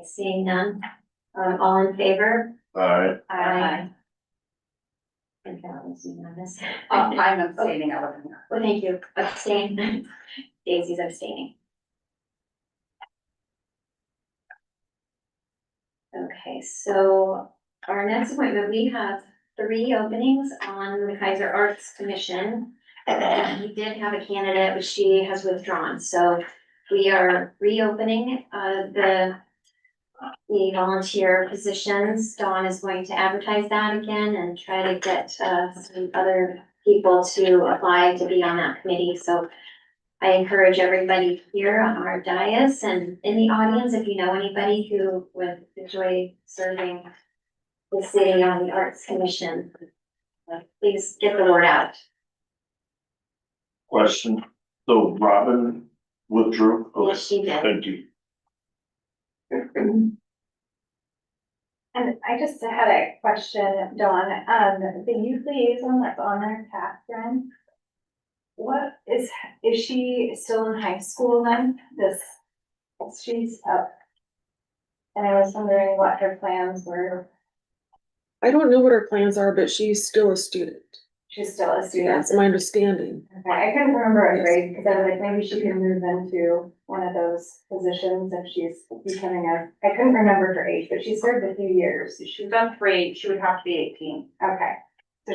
Okay, seeing none, all in favor? Aye. Aye. I think that was unanimous. I'm abstaining, I wasn't here. Well, thank you, abstain, Daisy's abstaining. Okay, so our next appointment, we have 3 openings on the Kaiser Arts Commission. We did have a candidate, but she has withdrawn, so we are reopening the volunteer positions. Dawn is going to advertise that again and try to get some other people to apply to be on that committee, so I encourage everybody here on our dais and in the audience, if you know anybody who would enjoy serving the city on the Arts Commission, please get the word out. Question, so Robin withdrew? Okay, Yes, she did. thank you. And I just had a question, Dawn, the youth liaison that's on there, Catherine. What is she still in high school then? She's up. And I was wondering what her plans were. I don't know what her plans are, but she's still a student. She's still a student. That's my understanding. Okay, I couldn't remember a grade, because I was like, maybe she can move into one of those positions if she's becoming I couldn't remember her age, but she served a few years. She's done 3, she would have to be 18. Okay, so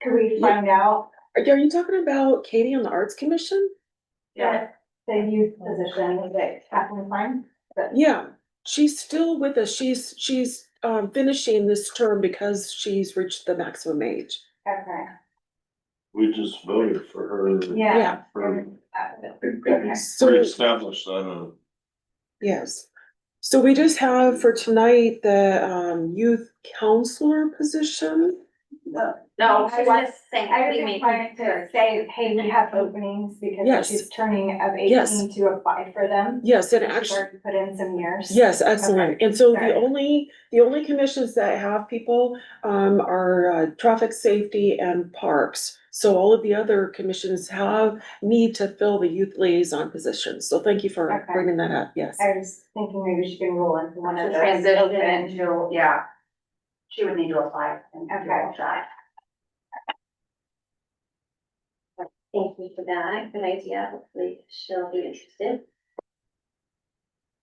could we find out Are you talking about Katie on the Arts Commission? Yeah. the youth position, is it Catherine Fine? Yeah, she's still with us. She's finishing this term because she's reached the maximum age. Okay, We just voted for her. yeah. For Okay. So, reestablish that, yes. So we just have for tonight the youth counselor position. No, I was just saying, I just wanted to say, hey, we have openings because Yes. she's turning of Yes. 18 to apply for them. Yes, and She's actually, already put in some years. yes, excellent. And so Right. the only commissions that have people are traffic safety and parks. So all of the other commissions need to fill the youth liaison position. So thank you for Okay. bringing that up, yes. I was thinking maybe she can roll into one of to those. transition open- into, yeah. She would need to apply and give it a shot. Thank you for that, good idea, hopefully she'll be interested.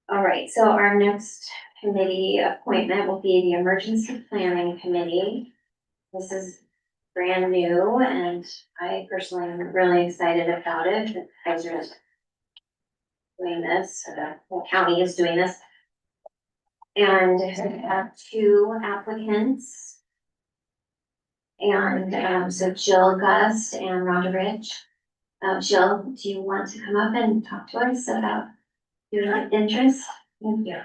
All right, so our next committee appointment will be the Emergency Planning Committee. This is brand new and I personally am really excited about it, that Kaiser is doing this, the whole county is doing this. And we have 2 applicants. And so Jill Gust and Rhonda Rich. Jill, do you want to come up and talk to us about your interest? Yeah.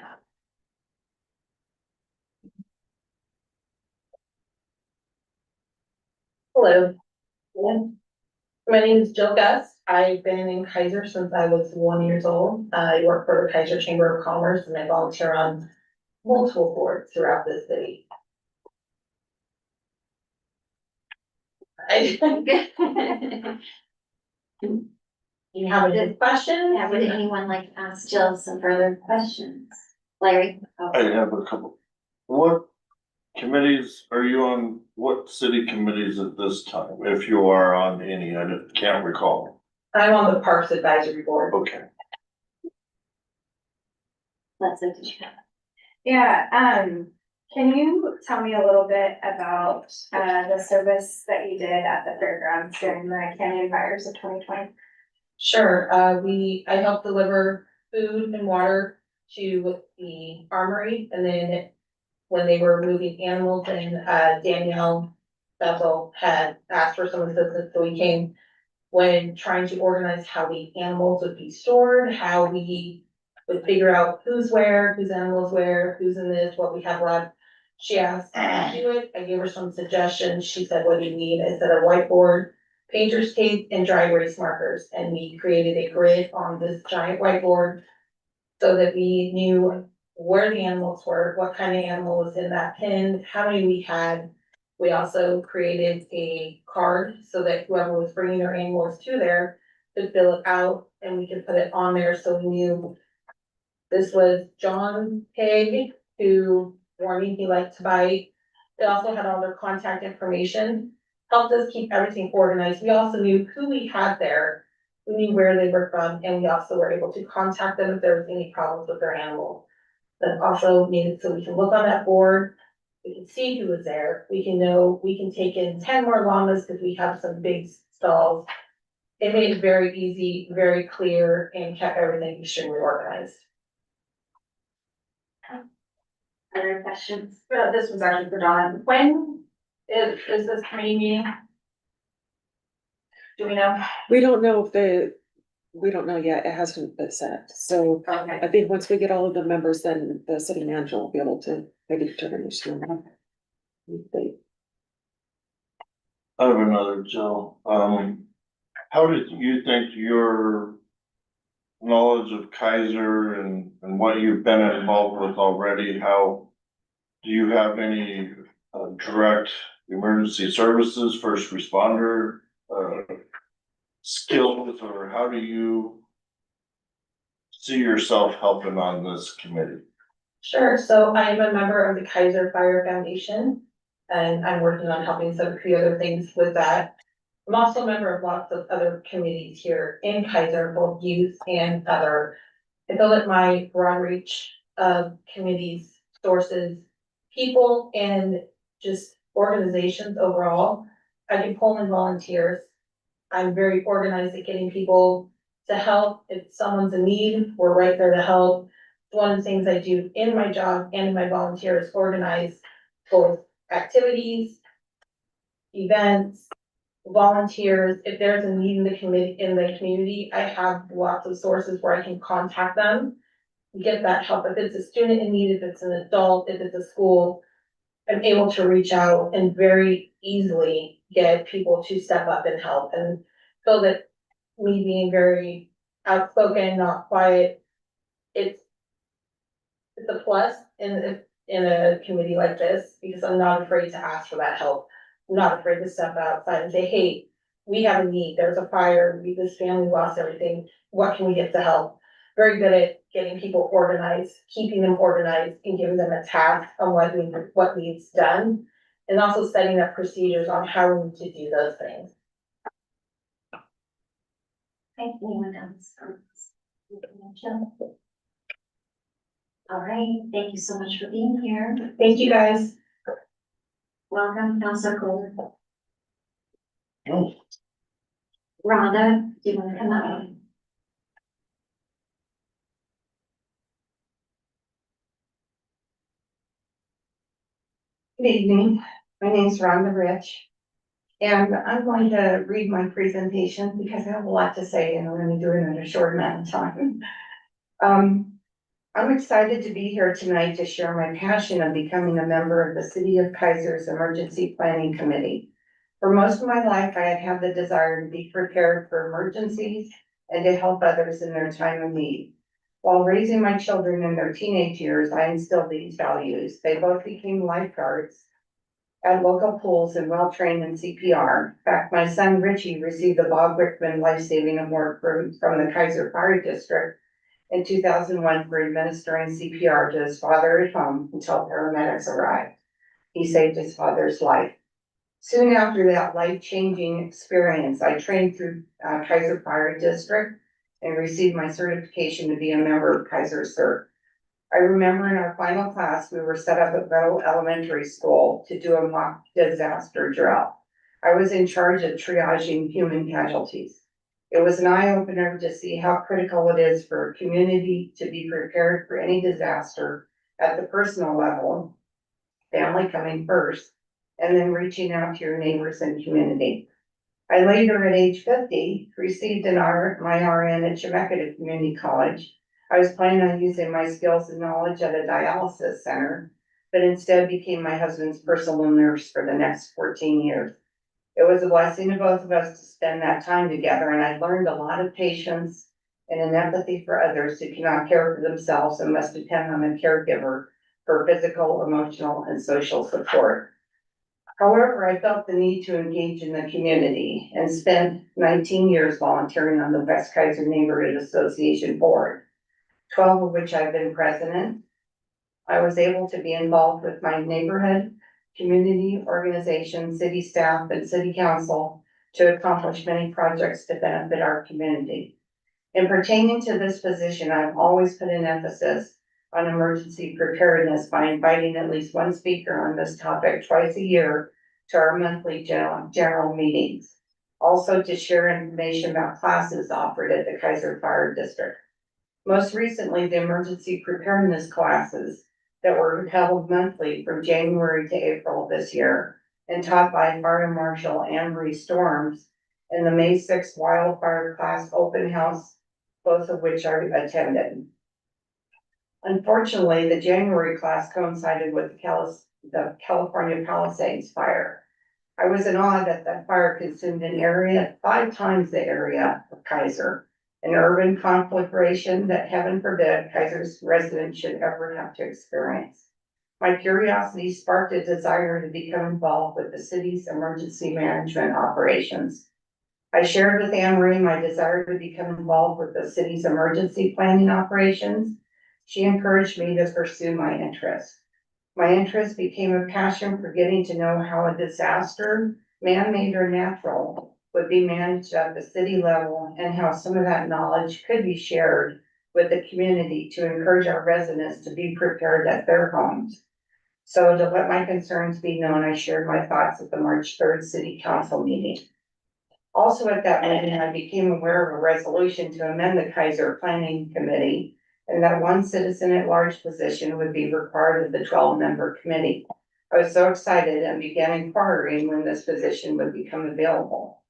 Hello. My name is Jill Gus. I've been in Kaiser since I was 1 year old. I work for the Kaiser Chamber of Commerce and I volunteer on multiple boards throughout the city. You have any questions? Yeah, would anyone like to ask Jill some further questions? Larry? Oh. I have a couple. What committees are you on? What city committees at this time? If you are on any, I can't recall. I'm on the Parks Advisory Board. Okay. Let's look at you. Yeah, can you tell me a little bit about, the service that you did at the fairgrounds during the canyon fires of 2020? Sure, I helped deliver food and water to the armory, and then when they were moving animals and, Danielle Bethel had asked for some assistance, so we came when trying to organize how the animals would be stored, how we would figure out who's where, whose animals where, who's in this, what we have left. She asked me to do it, I gave her some suggestions, she said, what do you need? I said a whiteboard, painter's tape and dry erase markers, and we created a grid on this giant whiteboard so that we knew where the animals were, what kind of animal was in that pen, how many we had. We also created a card so that whoever was bringing their animals to there could fill it out and we could put it on there so we knew This was John Pig, who warned me he liked to bite. It also had all their contact information, helped us keep everything organized. We also knew who we had there. We knew where they were from, and we also were able to contact them if there was any problems with their animal. But also made it so we can look on that board, we can see who was there, we can know, we can take in 10 more llamas because we have some big stalls. It made it very easy, very clear, and kept everything extremely organized. Other questions? This was actually for Dawn. When is this committee meeting? Do we know? We don't know we don't know yet, it hasn't been set, so Okay. I think once we get all of the members, then the city manager will be able to make a determination. on that. I have another, Jill. How did you think your knowledge of Kaiser and what you've been involved with already, how do you have any direct emergency services, first responder skills, or how do you see yourself helping on this committee? Sure, so I am a member of the Kaiser Fire Foundation, and I'm working on helping some few other things with that. I'm also a member of lots of other committees here in Kaiser, both youth and other. I feel that my broad reach of committees, sources, people, and just organizations overall. I do pull in volunteers. I'm very organized at getting people to help. If someone's in need, we're right there to help. One of the things I do in my job and in my volunteer is organize both activities, events, volunteers. If there's a need in the community, I have lots of sources where I can contact them, get that help. If it's a student in need, if it's an adult, if it's a school, I'm able to reach out and very easily get people to step up and help, and feel that me being very outspoken, not quiet, it's a plus in a committee like this, because I'm not afraid to ask for that help. I'm not afraid to step outside and say, hey, we have a need, there's a fire, this family lost everything, what can we get to help? Very good at getting people organized, keeping them organized, and giving them a task on what needs done. And also setting up procedures on how we need to do those things. Okay, anyone else? All right, thank you so much for being here. Thank you, guys. Welcome, Councilor Cole. Oh, Rhonda, do you want to come up? Good evening, my name is Rhonda Rich. And I'm going to read my presentation because I have a lot to say and I'm going to do it in a short amount of time. I'm excited to be here tonight to share my passion of becoming a member of the City of Kaiser's Emergency Planning Committee. For most of my life, I had had the desire to be prepared for emergencies and to help others in their time of need. While raising my children in their teenage years, I instilled these values. They both became lifeguards at local pools and well-trained in CPR. In fact, my son Richie received the Bob Rickman Life Saving Award from the Kaiser Fire District in 2001 for administering CPR to his father at home until paramedics arrived. He saved his father's life. Soon after that life-changing experience, I trained through Kaiser Fire District and received my certification to be a member of Kaiser CERT. I remember in our final class, we were set up at Bell Elementary School to do a mock disaster drill. I was in charge of triaging human casualties. It was an eye-opener to see how critical it is for a community to be prepared for any disaster at the personal level, family coming first, and then reaching out to your neighbors and community. I later at age 50 received my RN at Chemeketa Community College. I was planning on using my skills and knowledge at a dialysis center, but instead became my husband's personal nurse for the next 14 years. It was a blessing to both of us to spend that time together, and I learned a lot of patience and an empathy for others who cannot care for themselves and must depend on a caregiver for physical, emotional, and social support. However, I felt the need to engage in the community and spent 19 years volunteering on the West Kaiser Neighborhood Association board. 12 of which I've been president. I was able to be involved with my neighborhood, community, organization, city staff, and city council to accomplish many projects to benefit our community. In pertaining to this position, I've always put an emphasis on emergency preparedness by inviting at least one speaker on this topic twice a year to our monthly general meetings. Also to share information about classes offered at the Kaiser Fire District. Most recently, the emergency preparedness classes that were held monthly from January to April this year and taught by Fire Marshal Anne-Marie Storms and the May 6th wildfire class open house, both of which I attended. Unfortunately, the January class coincided with the California Palisades fire. I was in awe that that fire consumed an area 5 times the area of Kaiser, an urban conflagration that heaven forbid Kaiser's residents should ever have to experience. My curiosity sparked a desire to become involved with the city's emergency management operations. I shared with Anne-Marie my desire to become involved with the city's emergency planning operations. She encouraged me to pursue my interest. My interest became a passion for getting to know how a disaster, man-made or natural, would be managed at the city level and how some of that knowledge could be shared with the community to encourage our residents to be prepared at their homes. So to let my concerns be known, I shared my thoughts at the March 3rd City Council meeting. Also at that meeting, I became aware of a resolution to amend the Kaiser Planning Committee and that one citizen at large position would be required of the 12-member committee. I was so excited and began inquiring when this position would become available.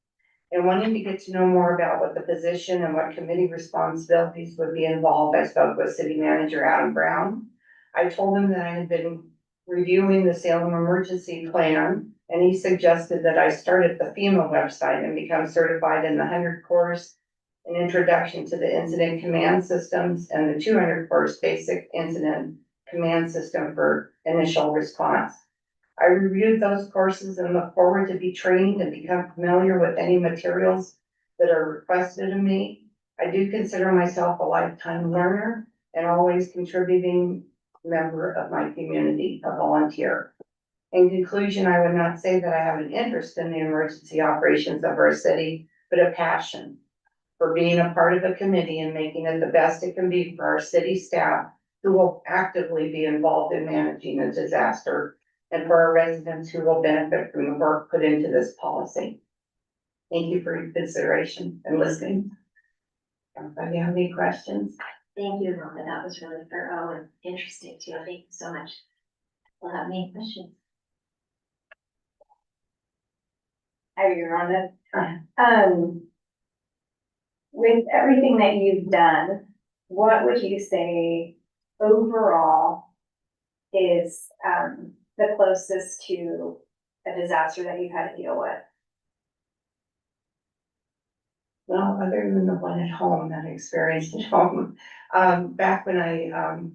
And wanting to get to know more about what the position and what committee responsibilities would be involved, I spoke with City Manager Adam Brown. I told him that I had been reviewing the Salem Emergency Plan, and he suggested that I start at the FEMA website and become certified in the 100 course, an introduction to the incident command systems, and the 200 course basic incident command system for initial response. I reviewed those courses and look forward to be trained and become familiar with any materials that are requested of me. I do consider myself a lifetime learner and always contributing member of my community, a volunteer. In conclusion, I would not say that I have an interest in the emergency operations of our city, but a passion for being a part of a committee and making it the best it can be for our city staff who will actively be involved in managing a disaster and for our residents who will benefit from the work put into this policy. Thank you for your consideration and listening. Anybody have any questions? Thank you, Rhonda. That was really thorough and interesting too. Thank you so much. We'll have any questions? Hi, Rhonda. With everything that you've done, what would you say overall is, the closest to a disaster that you've had to deal with? Well, other than the one at home, that I experienced at home, back when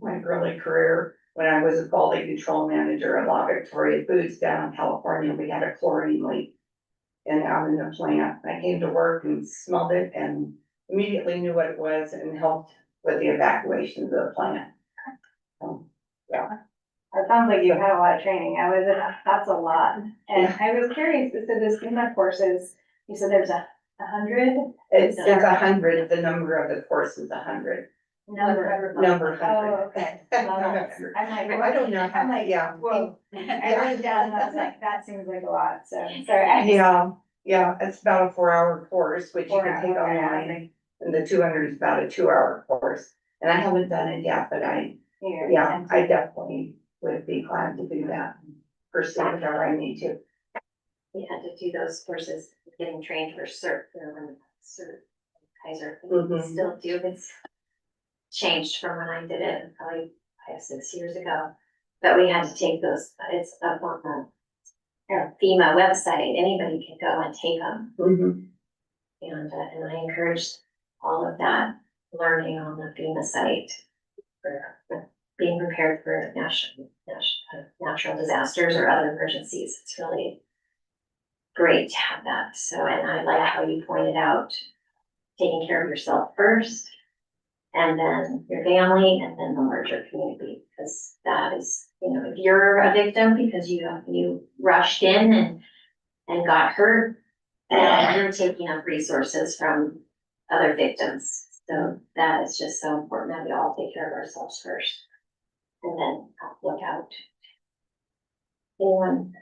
my early career, when I was a quality control manager at La Victoria Foods down in California, we had a chlorine leak out in the plant. I came to work and smelled it and immediately knew what it was and helped with the evacuation of the plant. Yeah. It sounds like you've had a lot of training. That's a lot. And Yeah. I was curious, so the SEMA courses, you said there's 100? It's 100, the number of the course is 100. Number. Number 100. Oh, okay. Well, that's- I'm like, I don't know how, I'm like, yeah. whoa. I wrote it down and I was like, that seems like a lot, so, sorry. Yeah, it's about a 4-hour course, which you 4 can take hours, okay. online. And the 200 is about a 2-hour course. And I haven't done it yet, but I definitely would be glad to do that. Pursue whatever I need to. We had to do those courses, getting trained for CERT, Kaiser. Mhm. Still do, it's changed from when I did it, probably 6 years ago. But we had to take those, it's up on the FEMA website, anybody can go and take them. Mhm. And I encouraged all of that learning on the FEMA site for being prepared for natural disasters or other emergencies. It's really great to have that. So, and I like how you pointed out taking care of yourself first and then your family, and then the larger community, because that is, you know, if you're a victim because you rushed in and got hurt, and you're taking up resources from other victims. So that is just so important that we all take care of ourselves first, and then look out. Anyone?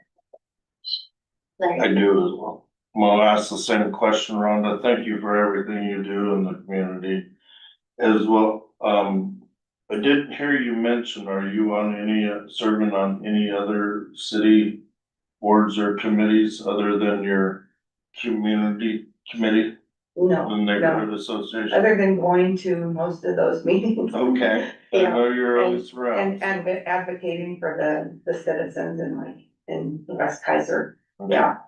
I do as well. I'm gonna ask the same question, Rhonda. Thank you for everything you do in the community as well. I didn't hear you mention, are you on any, serving on any other city boards or committees other than your community committee, No, the neighborhood association? other than going to most of those meetings. Okay, I Yeah. know you're always around. And advocating for the citizens in West Kaiser, Okay. yeah.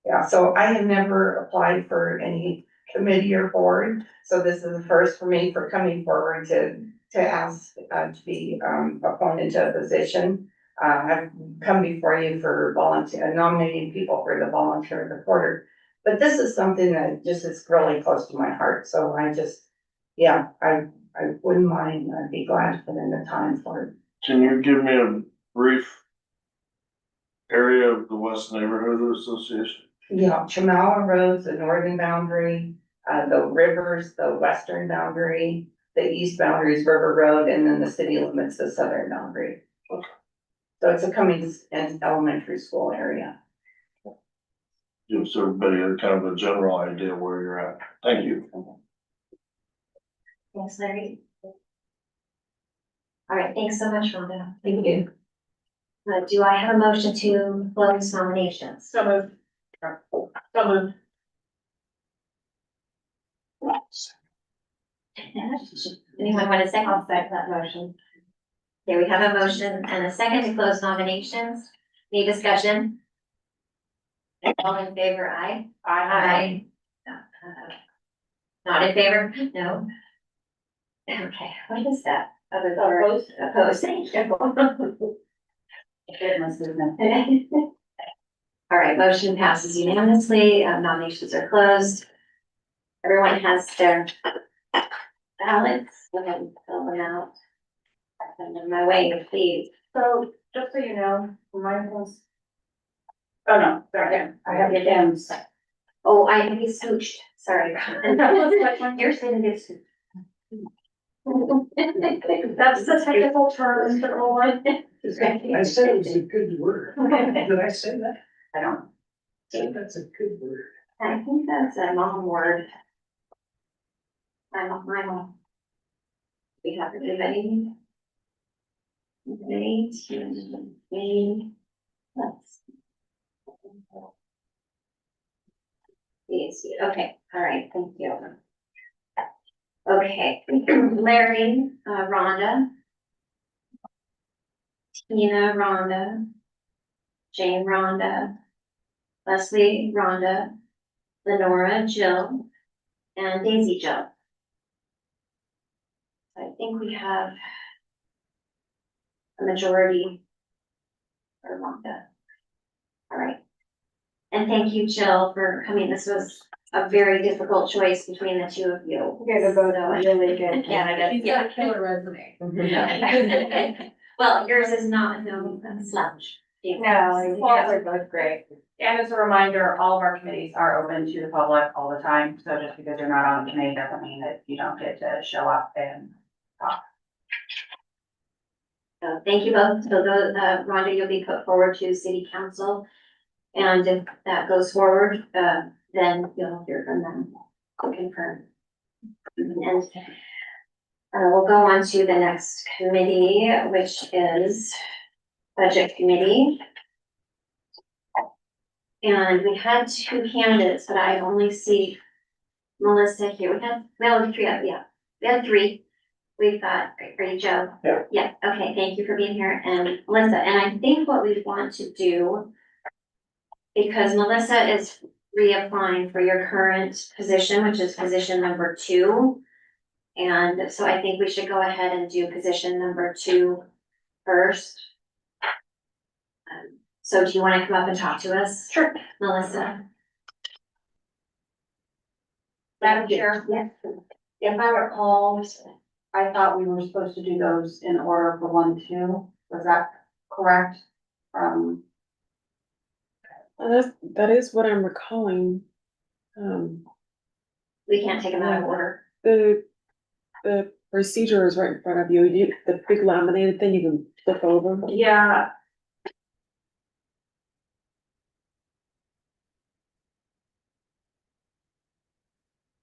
Yeah, so I have never applied for any committee or board, so this is the first for me for coming forward to ask, to be, appointed to a position. I've come before you for volunteer, nominating people for the volunteer reporter, but this is something that just is really close to my heart, so I just, yeah, I wouldn't mind, I'd be glad to put in the time for it. Can you give me a brief area of the West Neighborhood Association? Yeah, Chamala Road's the northern boundary, the rivers, the western boundary, the east boundary is River Road, and then the city limits the southern boundary. Okay. So it's a Cummings and elementary school area. Gives everybody a kind of a general idea where you're at. Thank you. Thanks, Larry. All right, thanks so much, Rhonda. Thank you. Do I have a motion to close nominations? So moved. So moved. Anyone want to second? I'll second that motion. Okay, we have a motion and a second to close nominations. Any discussion? All in favor, aye? Aye. Not in favor? No. Okay, what is that? Other than Opposed? opposed, thank you. Goodness, isn't it? All right, motion passes unanimously, nominations are closed. Everyone has their ballots, go ahead and fill them out. Send them my way, please. So, just so you know, mine was. Oh, no, sorry, I have your Dems. Oh, I can be smooched, sorry. You're sitting this. That's the technical term, Mr. Owen. I said it was a good word. Did I say that? I don't. I think that's a good word. I think that's a long word. My mom. We have everybody. Great, let's. Yes, okay, all right, thank you. Okay, Larry, Rhonda. Tina, Rhonda. Jane, Rhonda. Leslie, Rhonda. Lenora, Jill. And Daisy, Jill. I think we have a majority for Rhonda. All right. And thank you, Jill, for coming. This was a very difficult choice between the two of you. Okay, the vote So, really good. Canada, She's got a killer resume. Well, yours is not, no, slouch. No, you guys are both great. And as a reminder, all of our committees are open to the public all the time, so just because you're not on the committee doesn't mean that you don't get to show up and talk. So thank you both. So those, Rhonda, you'll be put forward to city council. And if that goes forward, then you'll hear from them to confirm. And we'll go on to the next committee, which is budget committee. And we had two candidates, but I only see Melissa here. We had three, yeah, we had three. We've got, are you Joe? Yeah. Yeah, okay, thank you for being here, and Melissa, and I think what we want to do, because Melissa is reapplying for your current position, which is position number 2. And so I think we should go ahead and do position number 2 first. So do you want to come up and talk to us? Sure. Melissa? Madam Chair, Yes. If I recall, I thought we were supposed to do those in order for 1, 2, was that correct? That is what I'm recalling. We can't take them out of order. The procedure is right in front of you. The big laminated thing you can flip over. Yeah.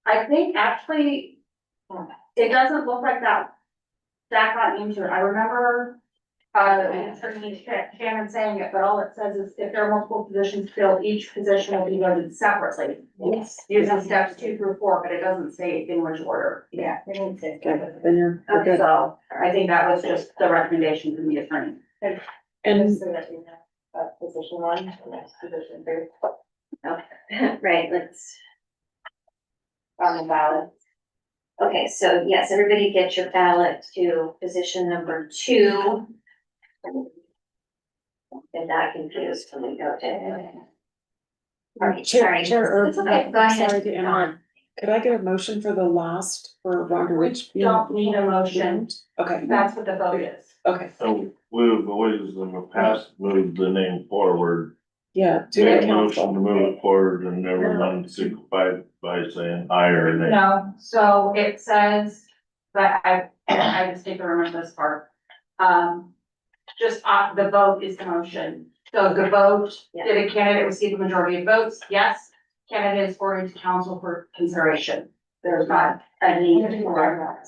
I think actually, it doesn't look like that got into it. I remember, Attorney Shannon saying it, but all it says is if there are multiple positions filled, each position will be voted separately. Yes. Using steps 2 through 4, but it doesn't say in which order. Yeah. we need to- Okay, then you're good. So I think that was just the recommendation from the attorney. And Just so that we have, position 1, next position 2. Right, let's, On the ballot. okay, so yes, everybody get your ballot to position number 2. Get that confused when we go to. All right, sorry. Chair, It's okay, go ahead. sorry to interrupt. Could I get a motion for the last for Rhonda Rich? Don't need a motion. Okay, That's what the vote is. okay, So we've always in the past moved the name forward. yeah, to Make the a motion to council. move it forward and everyone signified by saying aye or nay. No, so it says, but I distinctly remember this part. Just the vote is the motion. So the vote, did a candidate receive a majority of votes? Yes. Candidate is forwarded to council for consideration. There's not a need for.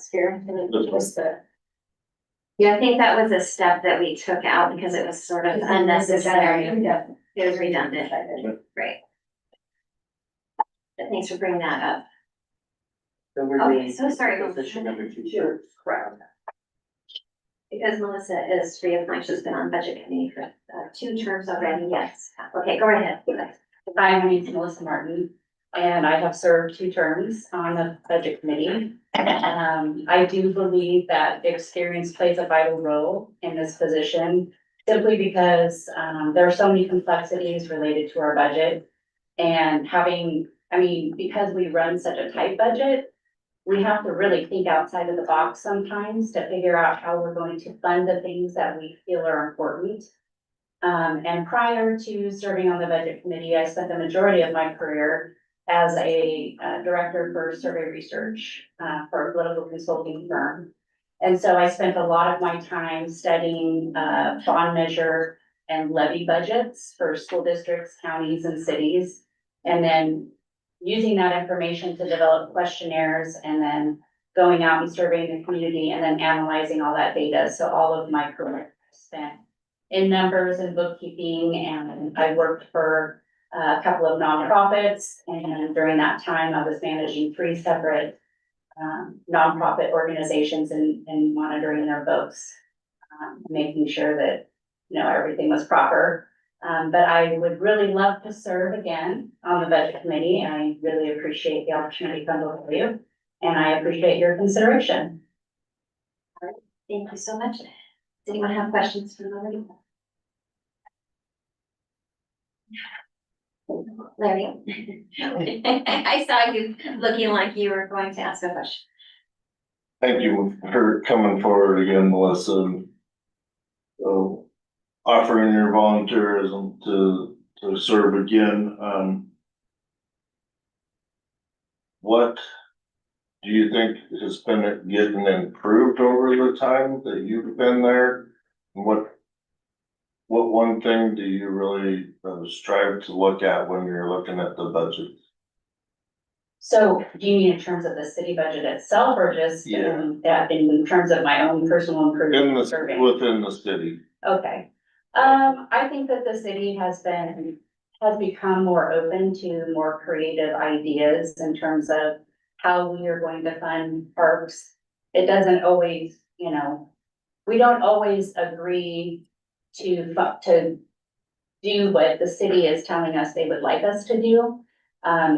Yeah, I think that was a step that we took out because it was sort of unnecessary. It was redundant, right? But thanks for bringing that up. So we're Okay, doing so sorry. position number 2. Correct. Because Melissa is reapplying, she's been on budget committee for 2 terms already, yes. Okay, go ahead. Hi, my name is Melissa Martin, and I have served 2 terms on the budget committee. I do believe that experience plays a vital role in this position, simply because, there are so many complexities related to our budget. And because we run such a tight budget, we have to really think outside of the box sometimes to figure out how we're going to fund the things that we feel are important. And prior to serving on the budget committee, I spent the majority of my career as a director for survey research for a political consulting firm. And so I spent a lot of my time studying bond measure and levy budgets for school districts, counties, and cities. And then using that information to develop questionnaires and then going out and surveying the community and then analyzing all that data. So all of my career spent in numbers and bookkeeping, and I worked for a couple of nonprofits. And during that time, I was managing 3 separate nonprofit organizations and monitoring their books, making sure that, everything was proper. But I would really love to serve again on the budget committee. I really appreciate the opportunity to come before you, and I appreciate your consideration. Thank you so much. Does anyone have questions for Larry? Larry? I saw you looking like you were going to ask a question. Thank you for coming forward again, Melissa. So offering your volunteerism to serve again, what do you think has been getting improved over the time that you've been there? And what one thing do you really strive to look at when you're looking at the budget? So do you mean in terms of the city budget itself, or just Yeah. in terms of my own personal improvement? Within the city? Okay, I think that the city has become more open to more creative ideas in terms of how we are going to fund parks. It doesn't always, we don't always agree to do what the city is telling us they would like us to do.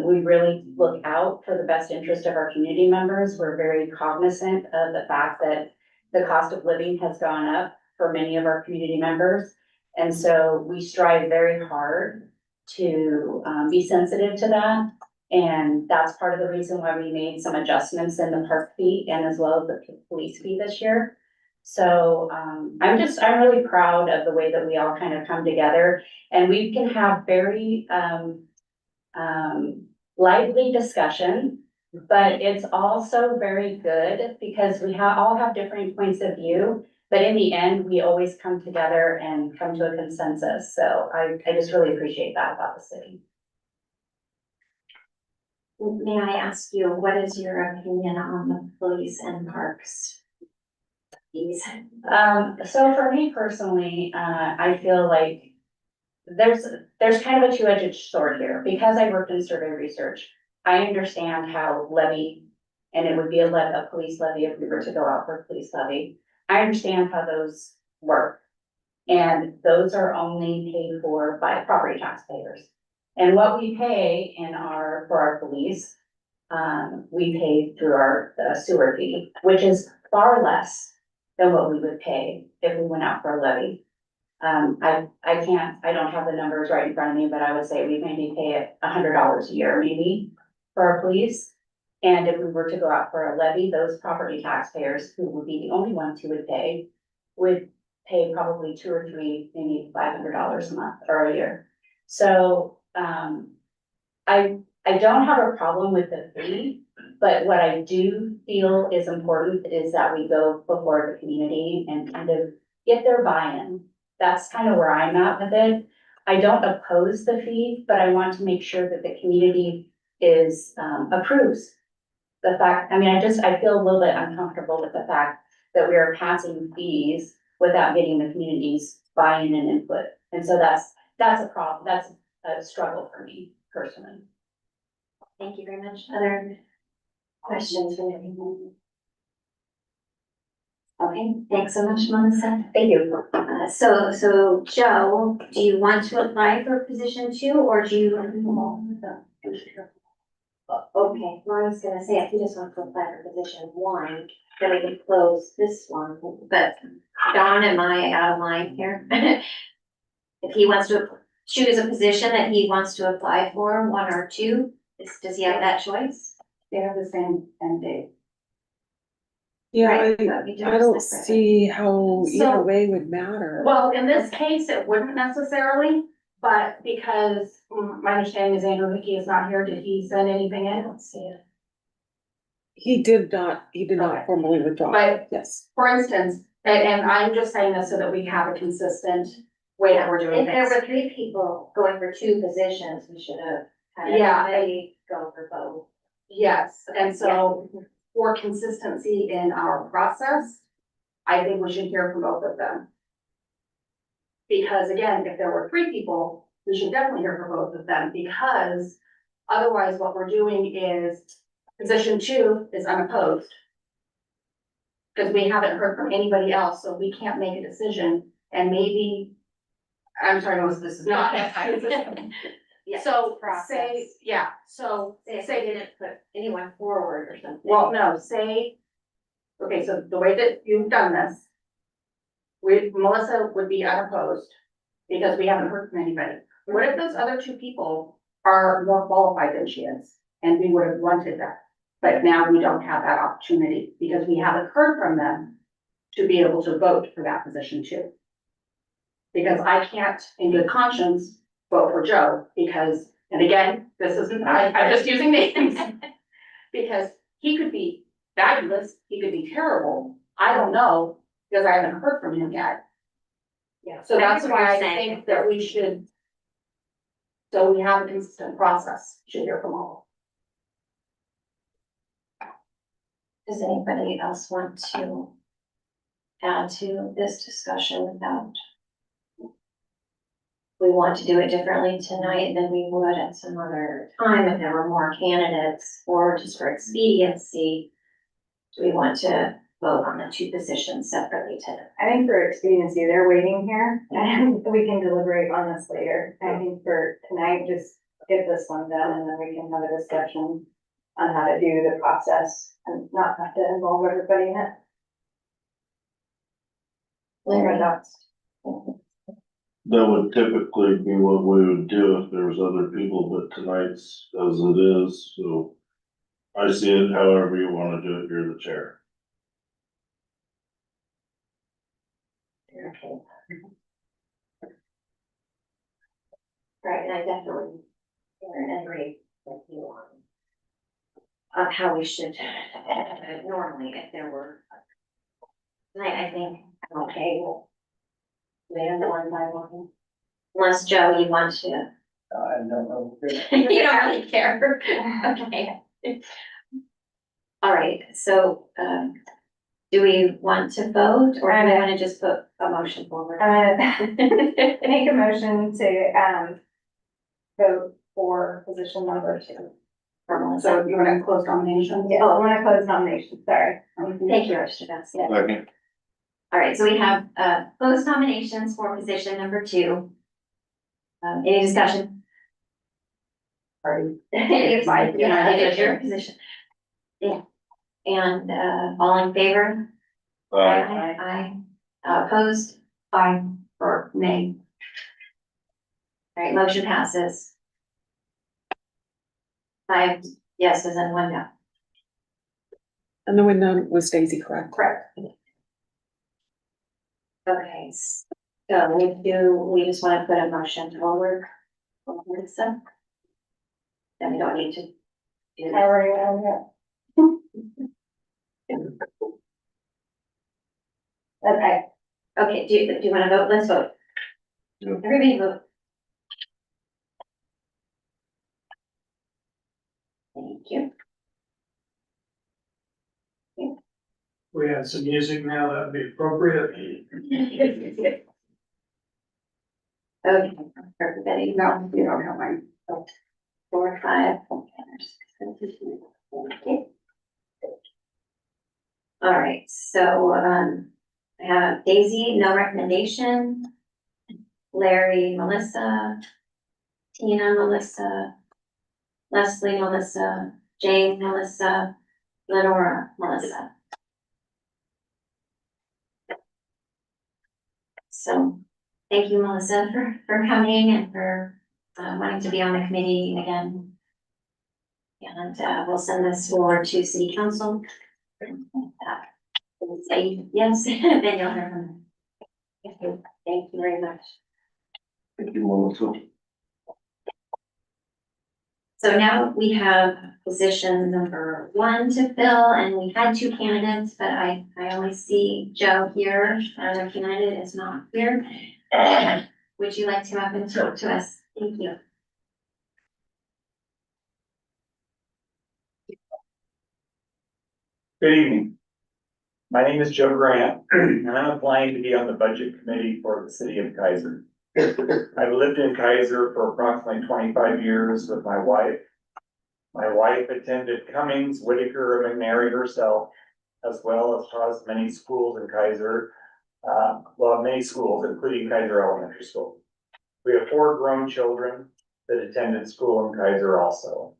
We really look out for the best interest of our community members. We're very cognizant of the fact that the cost of living has gone up for many of our community members. And so we strive very hard to be sensitive to that. And that's part of the reason why we made some adjustments in the park fee and as well as the police fee this year. So, I'm really proud of the way that we all kind of come together and we can have very, lively discussion. But it's also very good because we all have different points of view. But in the end, we always come together and come to a consensus. So I just really appreciate that about the city. May I ask you, what is your opinion on the police and parks? Fees? So for me personally, I feel like there's kind of a two-edged sword here, because I worked in survey research. I understand how levy, and it would be a police levy if we were to go out for a police levy. I understand how those work. And those are only paid for by property taxpayers. And what we pay for our police, we pay through our sewer fee, which is far less than what we would pay if we went out for a levy. I don't have the numbers right in front of me, but I would say we maybe pay $100 a year maybe for our police. And if we were to go out for a levy, those property taxpayers, who would be the only ones who would pay probably $2 or $3, maybe $500 a month or a year. So, I don't have a problem with the fee, but what I do feel is important is that we go before the community and kind of get their buy-in. That's kind of where I'm at with it. I don't oppose the fee, but I want to make sure that the community approves the fact. I mean, I feel a little bit uncomfortable with the fact that we are passing fees without getting the community's buy-in and input. And so that's a problem. That's a struggle for me personally. Thank you very much. Other questions from anyone? Okay, thanks so much, Melissa. Thank you. So Joe, do you want to apply for position 2 or do you? Okay, well, I was gonna say, if you just want to apply for position 1, then we can close this one, but Don, am I out of line here? If he wants to choose a position that he wants to apply for, 1 or 2, does he have that choice? They have the same end date. Yeah, Right, I but we don't separate. see how either So- way would matter. Well, in this case, it wouldn't necessarily, but because my understanding is Andrew Hickey is not here, did he send anything in? Let's see it. He did not Okay. formally withdraw. But Yes. for instance, and I'm just saying this so that we have a consistent way that we're doing If there things. were 3 people going for 2 positions, we should have had Yeah. everybody go for both. Yes, and so for consistency in our process, I think we should hear from both of them. Because again, if there were 3 people, we should definitely hear from both of them, because otherwise what we're doing is position 2 is unopposed. Because we haven't heard from anybody else, so we can't make a decision, and maybe, I'm sorry, Melissa, this is not. Yeah, So process. say, yeah, so Say if say they didn't put anyone forward or something. well, no, say, okay, so the way that you've done this, Melissa would be unopposed, because we haven't heard from anybody. What if those other 2 people are more qualified than she is, and we would have wanted that? But now we don't have that opportunity, because we haven't heard from them to be able to vote for that position too. Because I can't, in good conscience, vote for Joe, because, and again, this isn't, I'm just using names. Because he could be fabulous, he could be terrible, I don't know, because I haven't heard from him yet. Yeah. So that's I get what why you're I saying. think that we should. So we have a consistent process, should hear from all. Does anybody else want to add to this discussion about? We want to do it differently tonight than we would at some other time if there were more candidates, or just for expediency? Do we want to vote on the 2 positions separately tonight? I think for expediency, they're waiting here and we can deliberate on this later. I think for tonight, just get this one done and then we can have a discussion on how to do the process and not have to involve everybody in it. Larry? That would typically be what we would do if there was other people, but tonight's as it is, so. I see it however you wanna do it, you're the chair. Okay. Right, and I definitely agree with you on how we should normally if there were. I think, I'm okay, we'll wait on the one by one. Unless, Joe, you want to. I don't know. You don't really care. Okay. All right, so, do we want to vote or do we want to just put a motion forward? Make a motion to, vote for position number 2. So you wanna close nominations? Yeah, I want to close nomination, sorry. Thank you, Rich, that's it. Second, All right, so we have, closed nominations for position number 2. Any discussion? Sorry. It's fine, Yeah, it is your position. Yeah, and, all in favor? Aye. Opposed? Aye, or nay? All right, motion passes. 5 yeses and 1 no. And the winner was Daisy, correct? Correct. Okay, so we just wanna put a motion forward for this stuff? Then we don't need to do that. Already on that. Okay, Okay, do you wanna vote? Let's vote. Yeah. Everybody vote. Thank you. We have some music now, that'd be appropriate. Okay, everybody, no, you don't have mine. 4, 5. Okay. All right, so, I have Daisy, no recommendation. Larry, Melissa. Tina, Melissa. Leslie, Melissa. Jane, Melissa. Lenora, Melissa. So, thank you, Melissa, for coming and for, wanting to be on the committee again. And, we'll send this forward to city council. We'll say yes, then you'll hear from them. Thank you very much. thank you, Melissa. So now we have position number 1 to fill, and we had 2 candidates, but I only see Joe here. Our other candidate is not here. Would you like to come up and talk to us? Thank you. Good evening. My name is Joe Grant, and I'm applying to be on the budget committee for the city of Kaiser. I've lived in Kaiser for approximately 25 years with my wife. My wife attended Cummings, Whitaker, and McNary herself, as well as taught many schools in Kaiser, many schools, including Kaiser Elementary School. We have 4 grown children that attended school in Kaiser also.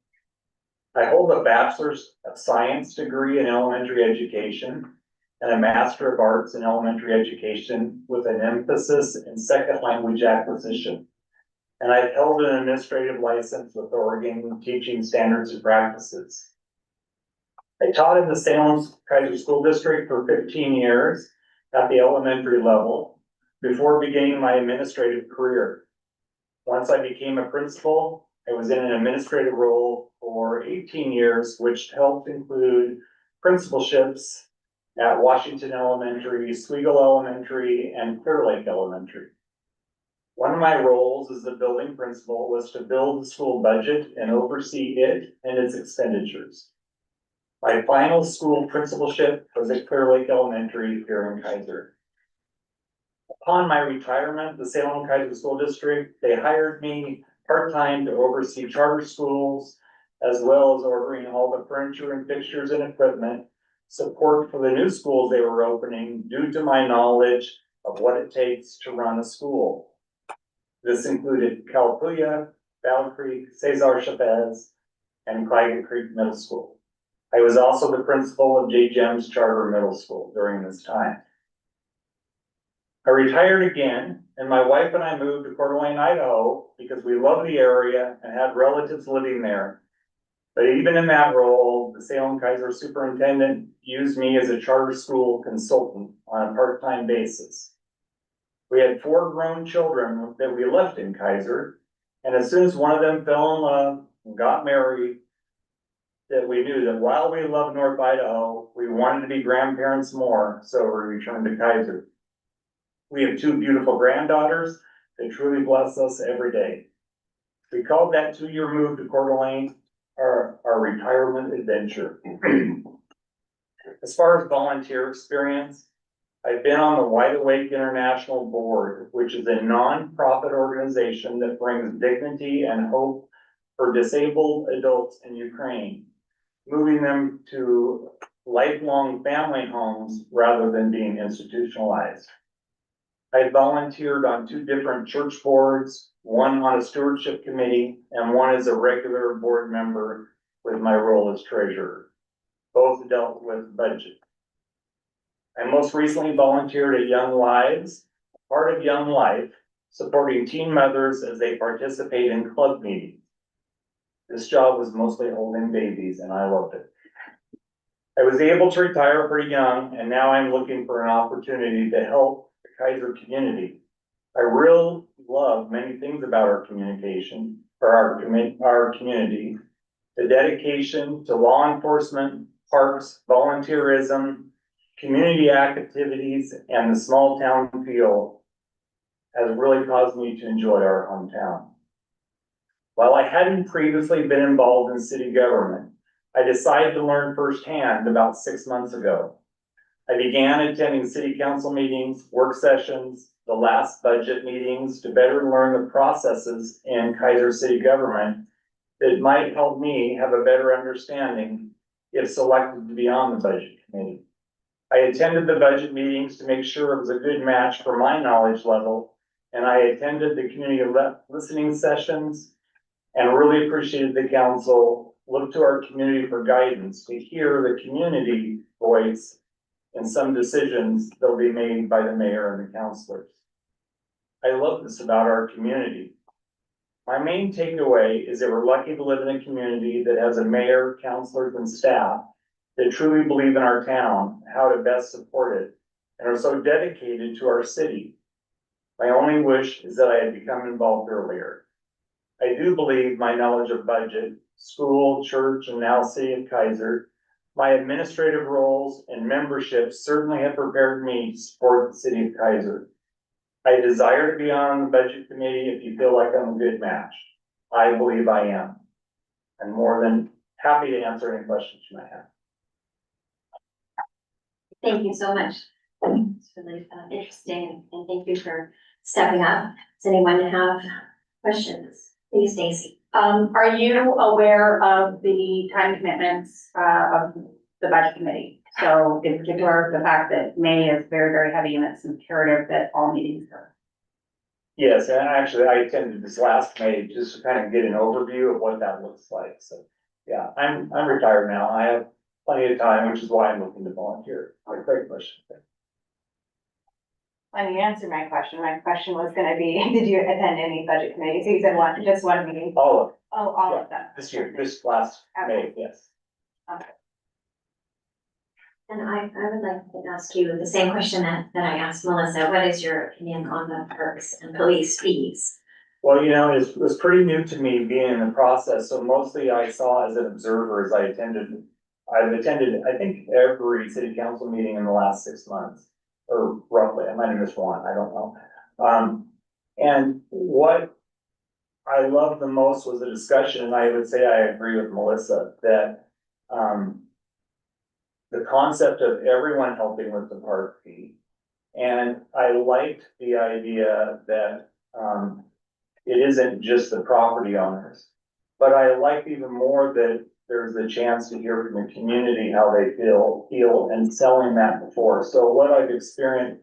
I hold a Bachelor's of Science degree in elementary education and a Master of Arts in elementary education with an emphasis in second language acquisition. And I've held an administrative license with Oregon Teaching Standards and Practices. I taught in the Salem Kaiser School District for 15 years at the elementary level before beginning my administrative career. Once I became a principal, I was in an administrative role for 18 years, which helped include principalships at Washington Elementary, Sweegle Elementary, and Clear Lake Elementary. One of my roles as the building principal was to build the school budget and oversee it and its expenditures. My final school principalship was at Clear Lake Elementary here in Kaiser. Upon my retirement, the Salem Kaiser School District, they hired me part-time to oversee charter schools, as well as ordering all the furniture and fixtures and equipment, support for the new schools they were opening due to my knowledge of what it takes to run a school. This included Calpuya, Battle Creek, Cesar Chavez, and Claggett Creek Middle School. I was also the principal of J. Gems Charter Middle School during this time. I retired again and my wife and I moved to Coeur d'Alene, Idaho, because we love the area and had relatives living there. But even in that role, the Salem Kaiser superintendent used me as a charter school consultant on a part-time basis. We had 4 grown children that we left in Kaiser, and as soon as one of them fell in love and got married, that we knew that while we loved North Idaho, we wanted to be grandparents more, so we returned to Kaiser. We have 2 beautiful granddaughters that truly bless us every day. We called that 2-year move to Coeur d'Alene our retirement adventure. As far as volunteer experience, I've been on the Wide Awake International Board, which is a nonprofit organization that brings dignity and hope for disabled adults in Ukraine, moving them to lifelong family homes rather than being institutionalized. I volunteered on 2 different church boards, one on a stewardship committee, and one as a regular board member with my role as treasurer. Both dealt with budget. I most recently volunteered at Young Lives, part of Young Life, supporting teen mothers as they participate in club meetings. This job was mostly holding babies, and I loved it. I was able to retire pretty young, and now I'm looking for an opportunity to help the Kaiser community. I really love many things about our communication, or our community. The dedication to law enforcement, parks, volunteerism, community activities, and the small town feel has really caused me to enjoy our hometown. While I hadn't previously been involved in city government, I decided to learn firsthand about 6 months ago. I began attending city council meetings, work sessions, the last budget meetings to better learn the processes in Kaiser city government that might help me have a better understanding if selected to be on the budget committee. I attended the budget meetings to make sure it was a good match for my knowledge level, and I attended the community listening sessions and really appreciated the council look to our community for guidance to hear the community voice in some decisions that will be made by the mayor and the councilors. I love this about our community. My main takeaway is that we're lucky to live in a community that has a mayor, councilors, and staff that truly believe in our town, how to best support it, and are so dedicated to our city. My only wish is that I had become involved earlier. I do believe my knowledge of budget, school, church, and now city of Kaiser, my administrative roles and membership certainly have prepared me to support the city of Kaiser. I desire to be on the budget committee if you feel like I'm a good match. I believe I am. I'm more than happy to answer any questions you might have. Thank you so much. It's really interesting, and thank you for stepping up. Does anyone have questions? Please, Stacy. Are you aware of the time commitments, of the budget committee? So in particular, the fact that May is very, very heavy and it's imperative that all meetings are. Yes, and actually I attended this last May just to kind of get an overview of what that looks like. So, yeah, I'm retired now. I have plenty of time, which is why I'm looking to volunteer. Great question. When you answered my question was gonna be, did you attend any budget committees? You said one, just one meeting. All of Oh, all of them. this year, this last May, yes. And I would like to ask you the same question that I asked Melissa. What is your opinion on the perks and police fees? Well, you know, it was pretty new to me being in the process, so mostly I saw as an observer as I've attended, I think, every city council meeting in the last 6 months, or roughly, I might have missed one, I don't know. And what I loved the most was the discussion, and I would say I agree with Melissa, that, the concept of everyone helping with the park fee. And I liked the idea that, it isn't just the property owners, but I liked even more that there's a chance to hear from the community how they feel and selling that before. So what I've experienced,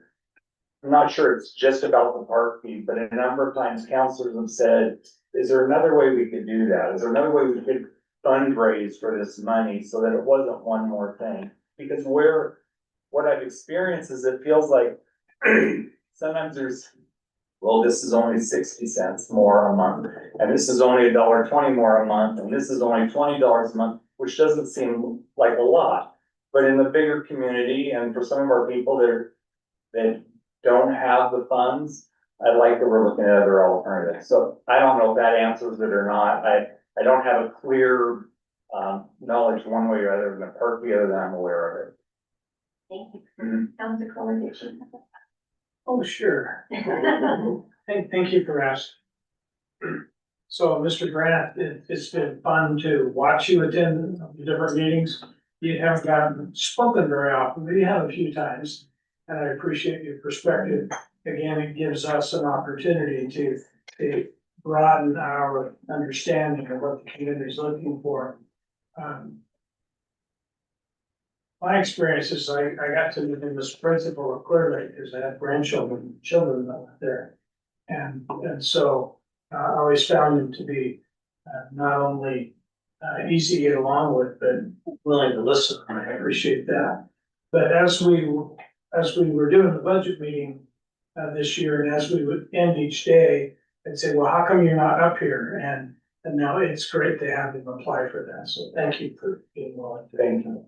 I'm not sure it's just about the park fee, but a number of times counselors have said, is there another way we could do that? Is there another way we could fundraise for this money so that it wasn't one more thing? Because what I've experienced is it feels like sometimes there's well, this is only 60 cents more a month, and this is only $1.20 more a month, and this is only $20 a month, which doesn't seem like a lot. But in the bigger community, and for some of our people that don't have the funds, I like that we're looking at other alternatives. So I don't know if that answers it or not. I don't have a clear, knowledge one way or other than the perk, the other than I'm aware of it. Thank you. Mhm. Councilor Kohler, did you? Oh, sure. Thank you for asking. So, Mr. Grant, it's been fun to watch you attend the different meetings. You haven't gotten spoken very often, but you have a few times. And I appreciate your perspective. Again, it gives us an opportunity to broaden our understanding of what the community is looking for. My experience is I got to live in this principle of Clear Lake because I have children out there. And so I always found them to be not only easy to get along with, but willing to listen. And I appreciate that. But as we were doing the budget meeting this year, and as we would end each day, I'd say, well, how come you're not up here? And now it's great to have them apply for that. So thank you for being willing to. Thank you.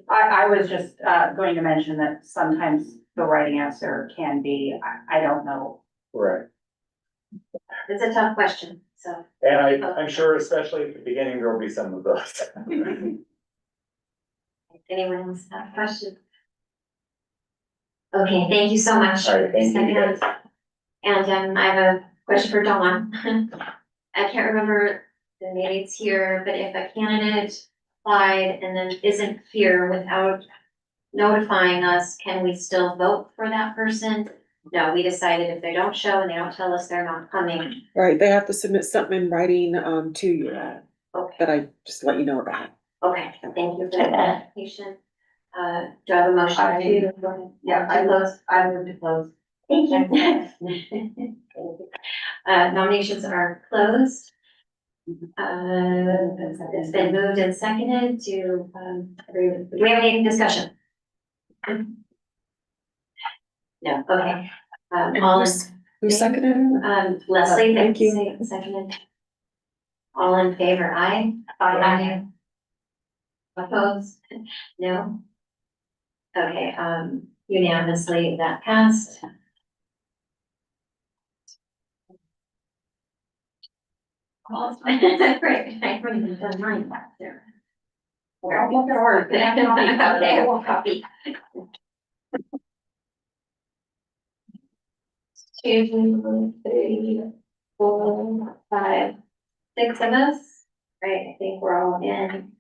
I was just, going to mention that sometimes the right answer can be, I don't know. Right. It's a tough question, so. And I'm sure especially at the beginning, there will be some of those. Anyone else have a question? Okay, thank you so much. All right, thank you, guys. And I have a question for Dawn. I can't remember, and maybe it's here, but if a candidate applied and then isn't here without notifying us, can we still vote for that person? No, we decided if they don't show and they don't tell us they're not coming. Right, they have to submit something in writing, to you, Okay, that I just let you know about. okay, thank you for that clarification. Do I have a motion to? Yeah, I move to close. Thank you. Nominations are closed. It's been moved and seconded to, do we have any discussion? No, okay. All in, Who seconded it? Leslie, Thank you. seconded. All in favor, aye? Aye. Opposed? No? Okay, unanimously that passed. Great, I haven't even done mine back there. I'll look at work. Okay, we'll copy. 2, 3, 4, 5, 6 of us, right, I think we're all in.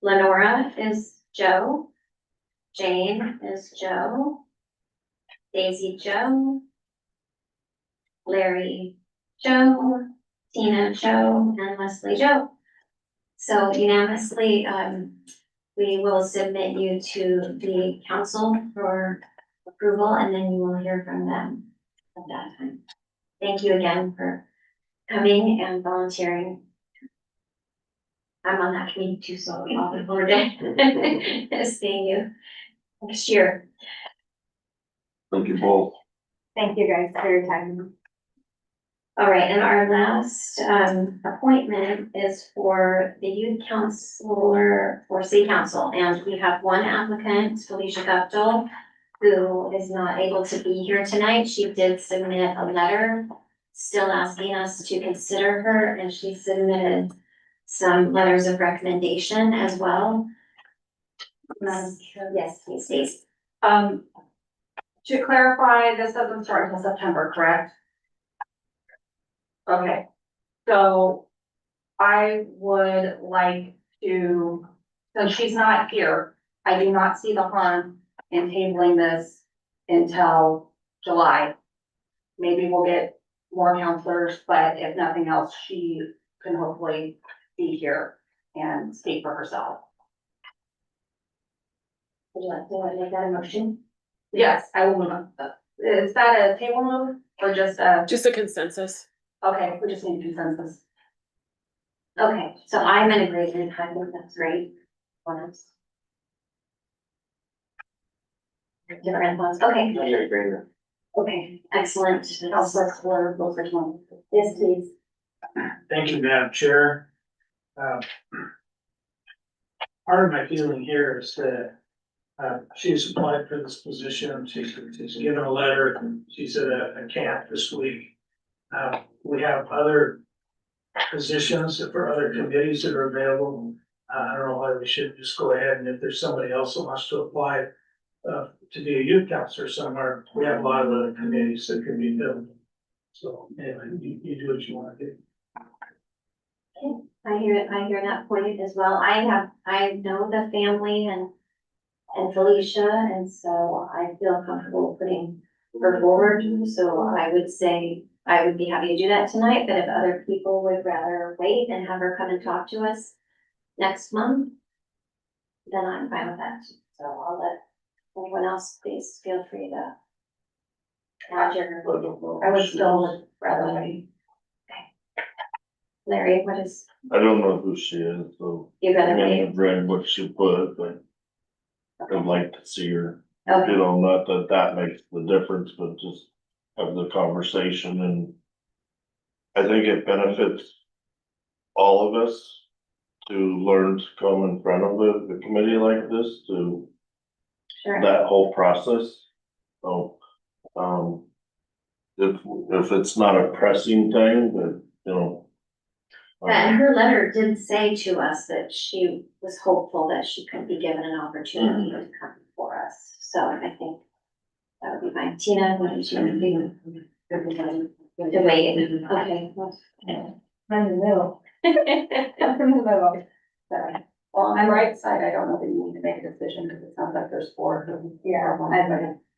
Lenora is Joe. Jane is Joe. Daisy Joe. Larry Joe. Tina Joe, and Leslie Joe. So unanimously, we will submit you to the council for approval, and then you will hear from them at that time. Thank you again for coming and volunteering. I'm on that committee too, so I'll look forward to seeing you next year. Thank you both. Thank you guys for your time. All right, and our last appointment is for the youth counselor for city council, and we have one applicant, Felicia Guptill, who is not able to be here tonight. She did submit a letter still asking us to consider her, and she submitted some letters of recommendation as well. Yes, please, Stacy. To clarify, this doesn't start until September, correct? Okay, so I would like to, since she's not here, I do not see the harm in tabling this until July. Maybe we'll get more counselors, but if nothing else, she can hopefully be here and speak for herself. Would you like to make that a motion? Yes, I will move on. Is that a table move or just a, Just a consensus. okay, we just need consensus. Okay, so I'm in agreement, I think that's great. What else? different thoughts, okay. Okay, excellent. Also, for both of them. Yes, please. Thank you, Madam Chair. Um, Part of my feeling here is that she's applied for this position, she's given a letter, she's at a camp this week. We have other positions for other committees that are available. I don't know whether we should just go ahead, and if there's somebody else that wants to apply to be a youth counselor somewhere, we have a lot of other committees that can be filled. So anyway, you do what you want to do. I hear that point as well. I know the family and Felicia, and so I feel comfortable putting her forward. So I would say I would be happy to do that tonight, but if other people would rather wait and have her come and talk to us next month, then I'm fine with that. So I'll let anyone else, please feel free to add your, I would still rather wait. Larry, what is, I don't know who she is, so. you'd I rather mean, wait? I've read what she put, but I'd like to see her, you Okay, know, not that that makes the difference, but just have the conversation and I think it benefits all of us to learn to come in front of the committee like this, to sure. that whole process. So, if it's not a pressing thing, but, you know. And her letter did say to us that she was hopeful that she could be given an opportunity to come before us. So I think that would be fine. Tina, what did you think? To wait, okay. I'm in the middle, I'm in the middle. So, Well, on the right side, I don't know that you need to make a decision because it sounds like there's four. yeah,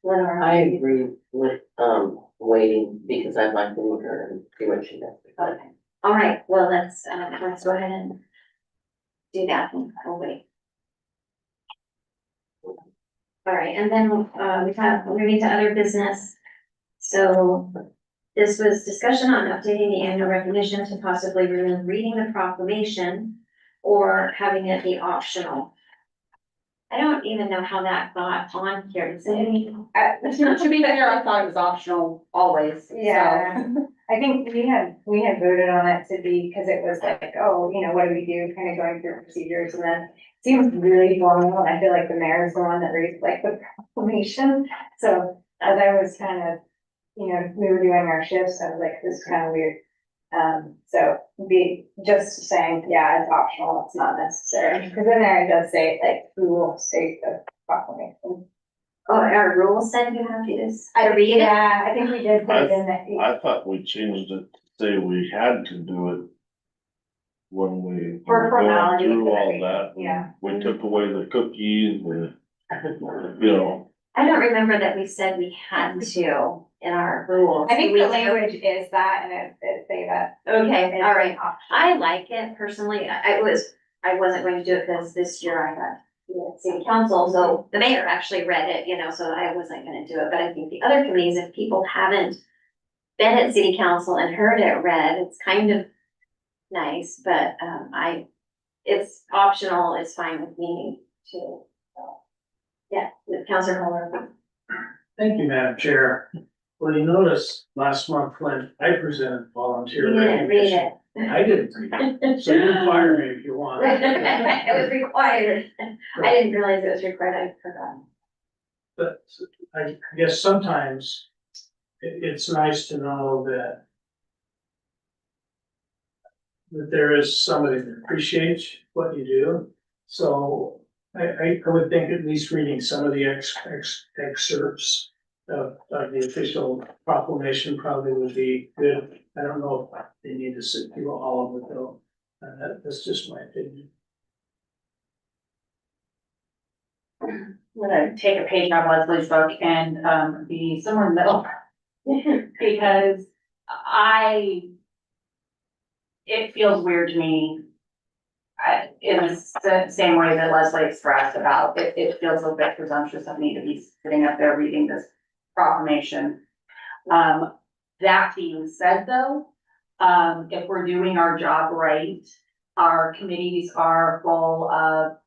Lenore. I agree with, waiting because I'd like to meet her and see what she does. Okay, all right, well, let's go ahead and do that, and I'll wait. All right, and then, we're moving to other business. So this was discussion on updating the annual recognition to possibly remove reading the proclamation or having it be optional. I don't even know how that got on here, is it? To be fair, I thought it was optional always, so. Yeah, I think we had voted on it to be, because it was like, oh, you know, what do we do, kind of going through procedures, and then it seems really formal, and I feel like the mayor is the one that reads like the proclamation. So as I was kind of, you know, we were doing our shifts, I was like, this is kind of weird. So be just saying, yeah, it's optional, it's not necessary, because in there it does say, like, who will state the proclamation. Oh, our rules said you have to just I read it? Yeah, I think we did put it in the. I thought we changed it to say we had to do it when we For were going formality, through all right, that. yeah. We took away the cookies and, you know, I don't remember that we said we had to in our rules. I think We the do? language is that, and it say that. Okay, all right. Optional. I like it personally. I wasn't going to do it because this year I got city council, so the mayor actually read it, you know, so I wasn't gonna do it, but I think the other committees, if people haven't been at city council and heard it read, it's kind of nice, but, it's optional, it's fine with me too. So, yeah, Councilor Muller. Thank you, Madam Chair. Well, you notice last month when I presented volunteer You didn't read recognition, it. I didn't read it, so you can fire me if you want. It was required. I didn't realize it was required, I forgot. But I guess sometimes it's nice to know that there is somebody that appreciates what you do. So I would think at least reading some of the excerpts of the official proclamation probably would be good. I don't know if they need to sit through all of it though. That's just my opinion. I'm gonna take a page out of Leslie's book and, be somewhere in the middle. Because it feels weird to me. In the same way that Leslie expressed about it, it feels a bit presumptuous of me to be sitting up there reading this proclamation. That being said though, if we're doing our job right, our committees are full of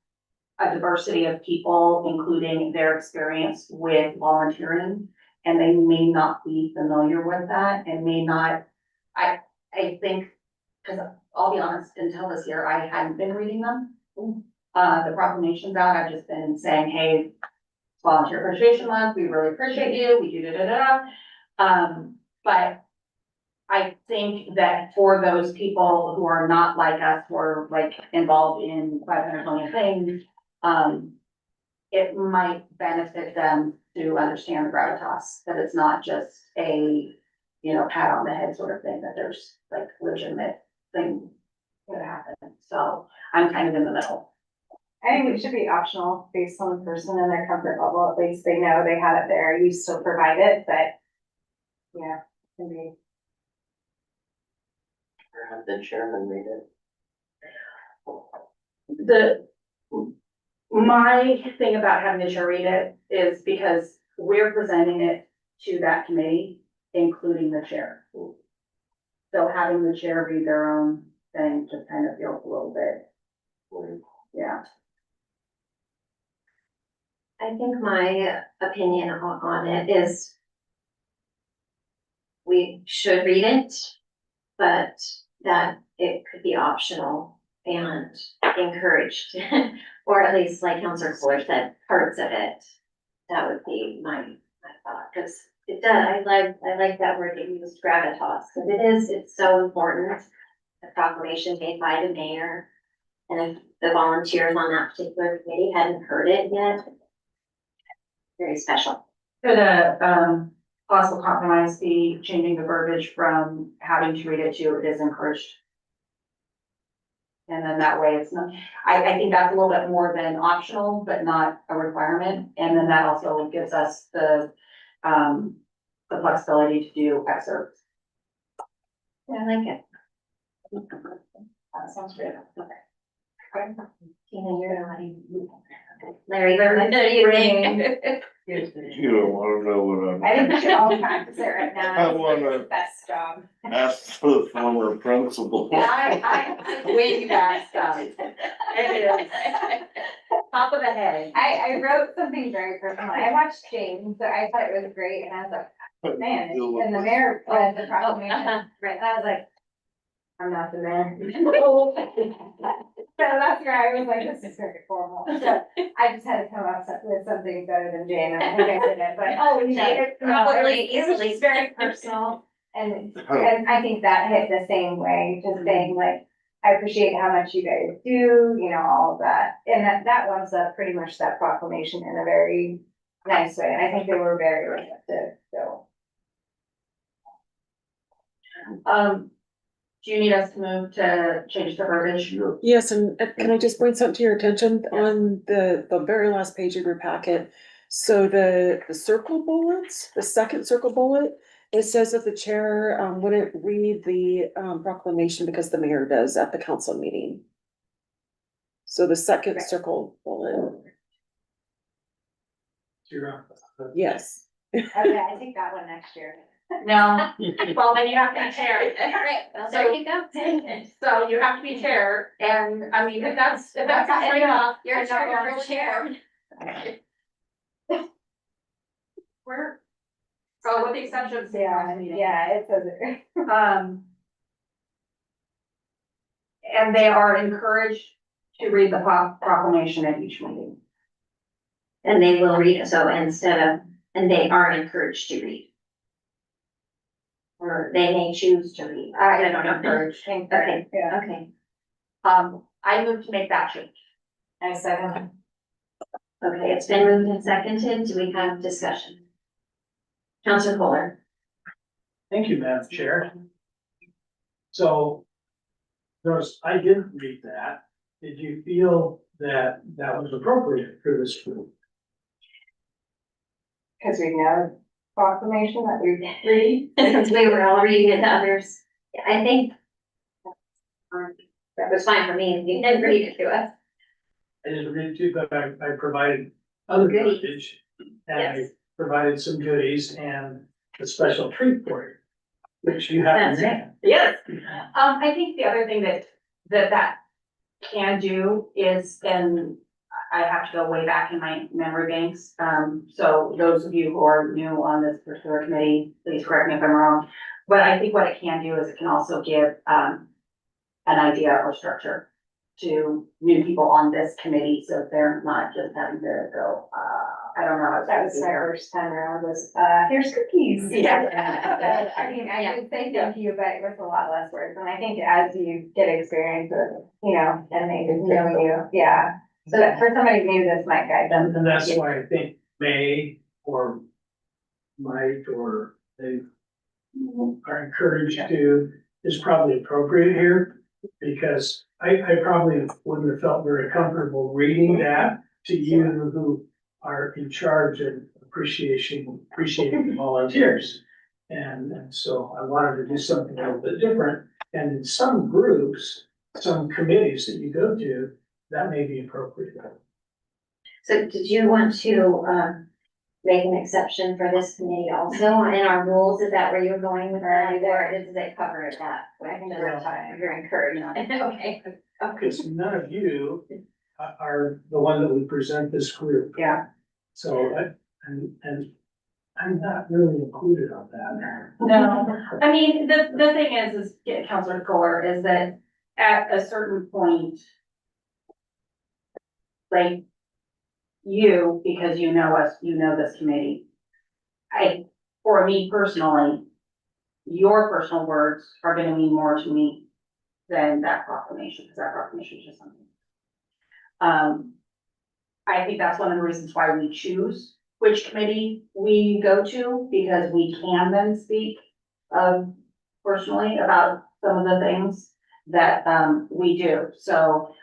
a diversity of people, including their experience with volunteering. And they may not be familiar with that and may not, I think, because I'll be honest, until this year, I hadn't been reading them. The proclamations out, I've just been saying, hey, it's Volunteer Appreciation Month, we really appreciate you, we do but I think that for those people who are not like us, who are like involved in 500 million things, it might benefit them to understand the gravitas, that it's not just a, pat on the head sort of thing, that there's like legitimate thing that happen. So I'm kind of in the middle. I think it should be optional based on the person and their comfort level. At least they know they have it there. You still provide it, but yeah, can be. Or have the chairman read it. My thing about having the chair read it is because we're presenting it to that committee, including the chair. So having the chair read their own thing just kind of feels a little bit, yeah. I think my opinion on it is we should read it, but that it could be optional and encouraged, or at least like Counselor Fuller said, parts of it. That would be my thought, because it does, I like that word that you used, gravitas, because it's so important. The proclamation made by the mayor, and if the volunteers on that particular committee hadn't heard it yet, very special. Could a possible compromise be changing the verbiage from having to read it to it is encouraged? And then that way it's not, I think that's a little bit more than optional, but not a requirement. And then that also gives us the flexibility to do excerpts. I like it. That sounds good. Okay. Tina, you're not. Larry, what are you reading? You don't wanna know what I I'm, think we should all practice it right now. I wanna- It's the best job. ask the former principal. I way back stuff. It is. Top of the head. I wrote something very personal. I watched James, so I thought it was great, and I was like, man, and the mayor read the proclamation. Right. And I was like, I'm not the mayor. So that's where I was like, this is very formal. So I just had to come up with something better than Jane, and I think I did it, but. Jane probably It was easily. just very personal, and I think that hit the same way, just saying like, I appreciate how much you guys do, all of that. And that was pretty much that proclamation in a very nice way, and I think they were very receptive, so. Do you need us to move to change the verbiage? Yes, and can I just bring something to your attention on the very last page of your packet? So the circle bullets, the second circle bullet, it says that the chair wouldn't read the proclamation because the mayor does at the council meeting. So the second circle bullet, yes. Okay, I take that one next year. No, well, then you have to be chair. Right, well, there you go. So you have to be chair, and I mean, if that's straight off. You're chair. Where? So with the exception of. Yeah, it says it. And they are encouraged to read the proclamation at each meeting. And they will read it, so and they are encouraged to read. Or they may choose to read. I don't know. Encouraged. Okay, Yeah. okay. I move to make that change. I second. Okay, it's been moved and seconded. Do we have discussion? Counselor Fuller. Thank you, Madam Chair. So, notice I didn't read that. Did you feel that that was appropriate for this group? Because we know proclamation that we read. Since we were all reading it to others, I think that was fine for me. You didn't read it to us. I didn't read it too, but I provided other Goodies. verbiage. And I Yes. provided some goodies and a special treat for you, which you have That's to right. read. Yes. I think the other thing that can do is, and I have to go way back in my memory banks. So those of you who are new on this particular committee, please correct me if I'm wrong. But I think what it can do is it can also give, an idea or structure to new people on this committee, so they're not just having to go, I don't know. That was my first time around was, here's cookies. Yeah. I mean, I would say thank you, but it was a lot less words, and I think as you get experience with, you know, and they just know you, yeah. So that for somebody new, this might guide them. And that's why I think may or might or they are encouraged to is probably appropriate here. Because I probably wouldn't have felt very comfortable reading that to you who are in charge and appreciating the volunteers. And so I wanted to do something a little bit different. And in some groups, some committees that you go to, that may be appropriate. So did you want to, make an exception for this committee also in our rules? Is that where you're going with that, or does it cover that? I think we're fine. You're encouraged. Okay. Because none of you are the one that would present this group. Yeah. So, and I'm not really included on that. No, I mean, the thing is Counselor Kohler, is that at a certain point, like, you, because you know us, you know this committee. For me personally, your personal words are gonna mean more to me than that proclamation, because that proclamation is just something. I think that's one of the reasons why we choose which committee we go to, because we can then speak personally about some of the things that we do. So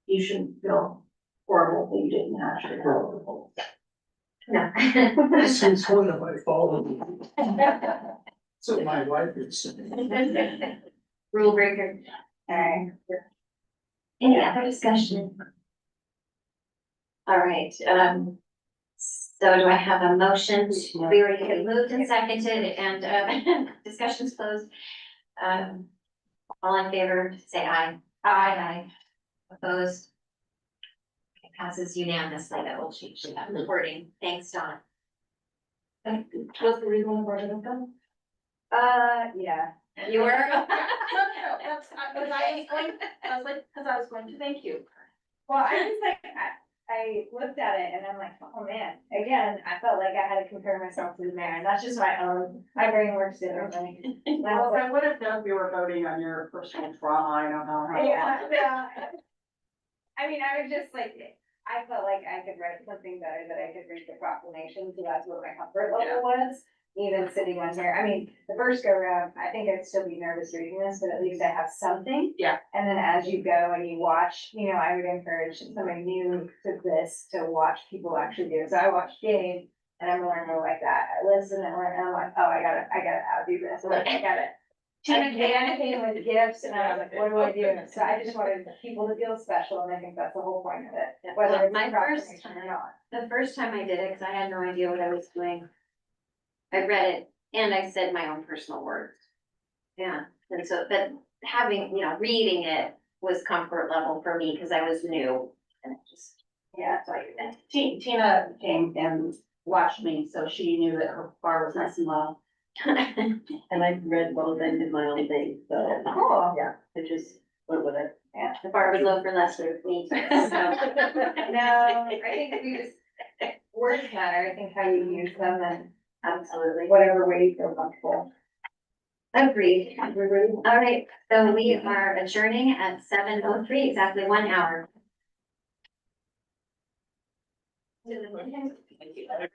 you shouldn't feel horrible that you didn't actually follow the rules. No. Since when have I followed? So my wife is. Rule breaker. Alright. Any other discussion? Alright, so do I have a motion? We already have moved and seconded and, discussion's closed. All in favor, say aye. Aye. Opposed? It passes unanimously. That will change that wording. Thanks, Donna. What's the reason for it? Yeah. You were? That's, because I was going to thank you. Well, I was like, I looked at it and I'm like, oh man, again, I felt like I had to compare myself to the mayor, and that's just my brain works differently. Well, I would have known if you were voting on your personal trauma, I don't know how. Yeah. I mean, I was just like, I felt like I could write something better, that I could read the proclamation, so that's what my comfort level was. Even sitting on here, I mean, the first go round, I think I'd still be nervous reading this, but at least I have something. Yeah. And then as you go and you watch, you know, I would encourage somebody new to this to watch people actually do it. So I watched Gabe and I'm learning more like that. I listen and learn, and I'm like, oh, I gotta outdo this, like, I gotta. Tina came with gifts and I was like, what do I do? So I just wanted people to feel special, and I think that's the whole point of it, whether it's My my first proclamation or not. The first time I did it, because I had no idea what I was doing, I read it and I said my own personal words. Yeah, and so, but having, reading it was comfort level for me because I was new and it just, Yeah. so I did that. Tina came and watched me, so she knew that her bar was nice and low. And I read both and did my own thing, so. Cool. Yeah, I just went with it. Yeah, the bar was low for less with me. So. No, I think we just, words matter, I think how you use them and Absolutely. whatever way you feel comfortable. Agreed. All right, so we are adjourning at 7:03, exactly 1 hour. Everybody. Yeah.